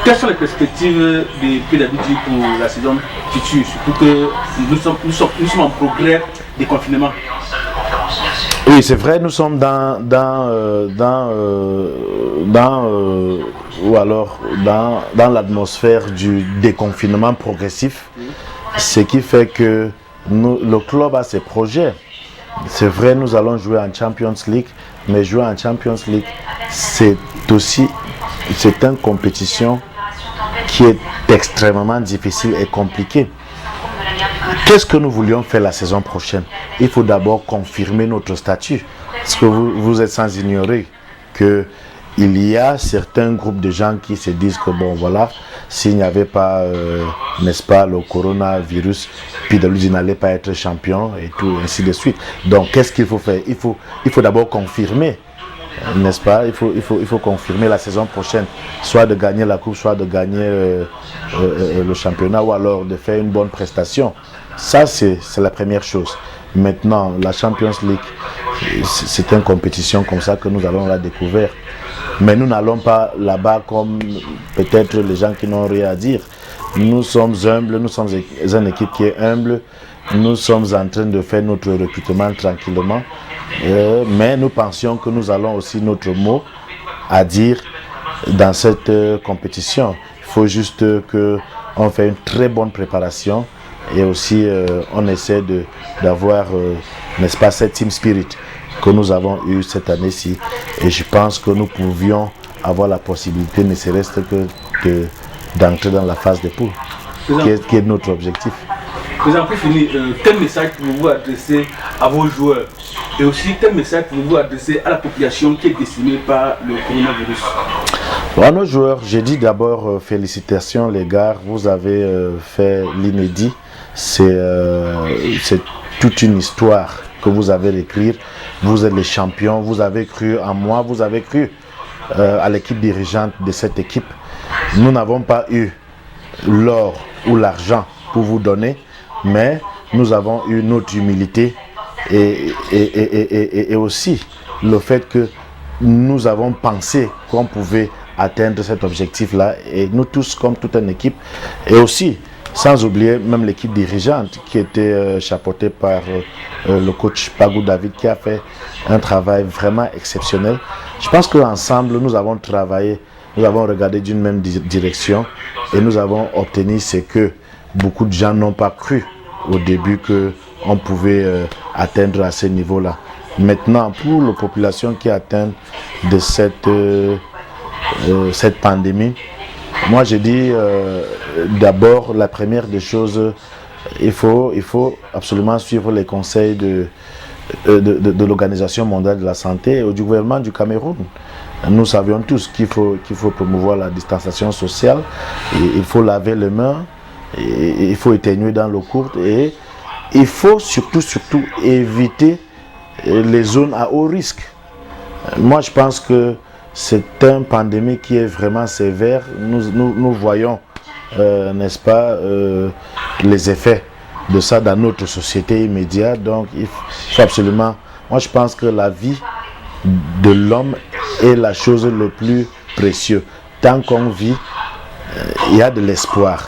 Quelles sont les perspectives de PWG pour la saison future, surtout que nous sommes en progrès de confinement? Oui, c'est vrai, nous sommes dans l'atmosphère du déconfinement progressif, ce qui fait que le club a ses projets. C'est vrai, nous allons jouer en Champions League, mais jouer en Champions League, c'est une compétition qui est extrêmement difficile et compliquée. Qu'est-ce que nous voulions faire la saison prochaine? Il faut d'abord confirmer notre statut. Parce que vous êtes sans ignorer qu'il y a certains groupes de gens qui se disent que bon voilà, s'il n'y avait pas, n'est-ce pas, le coronavirus, PWG n'allait pas être champion et tout, ainsi de suite. Donc qu'est-ce qu'il faut faire? Il faut d'abord confirmer, n'est-ce pas? Il faut confirmer la saison prochaine, soit de gagner la coupe, soit de gagner le championnat, ou alors de faire une bonne prestation. Ça, c'est la première chose. Maintenant, la Champions League, c'est une compétition comme ça que nous allons la découvrir. Mais nous n'allons pas là-bas comme peut-être les gens qui n'ont rien à dire. Nous sommes humbles, nous sommes une équipe qui est humble. Nous sommes en train de faire notre recrutement tranquillement. Mais nous pensions que nous allons aussi notre mot à dire dans cette compétition. Il faut juste qu'on fait une très bonne préparation. Et aussi, on essaie d'avoir, n'est-ce pas, cette team spirit que nous avons eu cette année-ci. Et je pense que nous pouvions avoir la possibilité, ne serait-ce que d'entrer dans la phase de poule, qui est notre objectif. Président, pour finir, quel message pouvez-vous adresser à vos joueurs? Et aussi, quel message pouvez-vous adresser à la population qui est décimée par le coronavirus? À nos joueurs, j'ai dit d'abord félicitations les gars, vous avez fait l'inédit. C'est toute une histoire que vous avez écrire. Vous êtes les champions, vous avez cru en moi, vous avez cru à l'équipe dirigeante de cette équipe. Nous n'avons pas eu l'or ou l'argent pour vous donner, mais nous avons eu notre humilité et aussi le fait que nous avons pensé qu'on pouvait atteindre cet objectif-là, et nous tous comme toute une équipe, et aussi sans oublier même l'équipe dirigeante qui était chapeautée par le coach Pagou David, qui a fait un travail vraiment exceptionnel. Je pense qu'ensemble nous avons travaillé, nous avons regardé d'une même direction et nous avons obtenu ce que beaucoup de gens n'ont pas cru au début qu'on pouvait atteindre à ce niveau-là. Maintenant, pour la population qui est atteinte de cette pandémie, moi je dis d'abord, la première des choses, il faut absolument suivre les conseils de l'Organisation mondiale de la santé et du gouvernement du Cameroun. Nous savions tous qu'il faut promouvoir la distanciation sociale, et il faut laver les mains, et il faut éternuer dans l'eau courte, et il faut surtout éviter les zones à haut risque. Moi je pense que c'est une pandémie qui est vraiment sévère. Nous voyons, n'est-ce pas, les effets de ça dans notre société immédiate. Donc il faut absolument, moi je pense que la vie de l'homme est la chose la plus précieuse. Tant qu'on vit, il y a de l'espoir.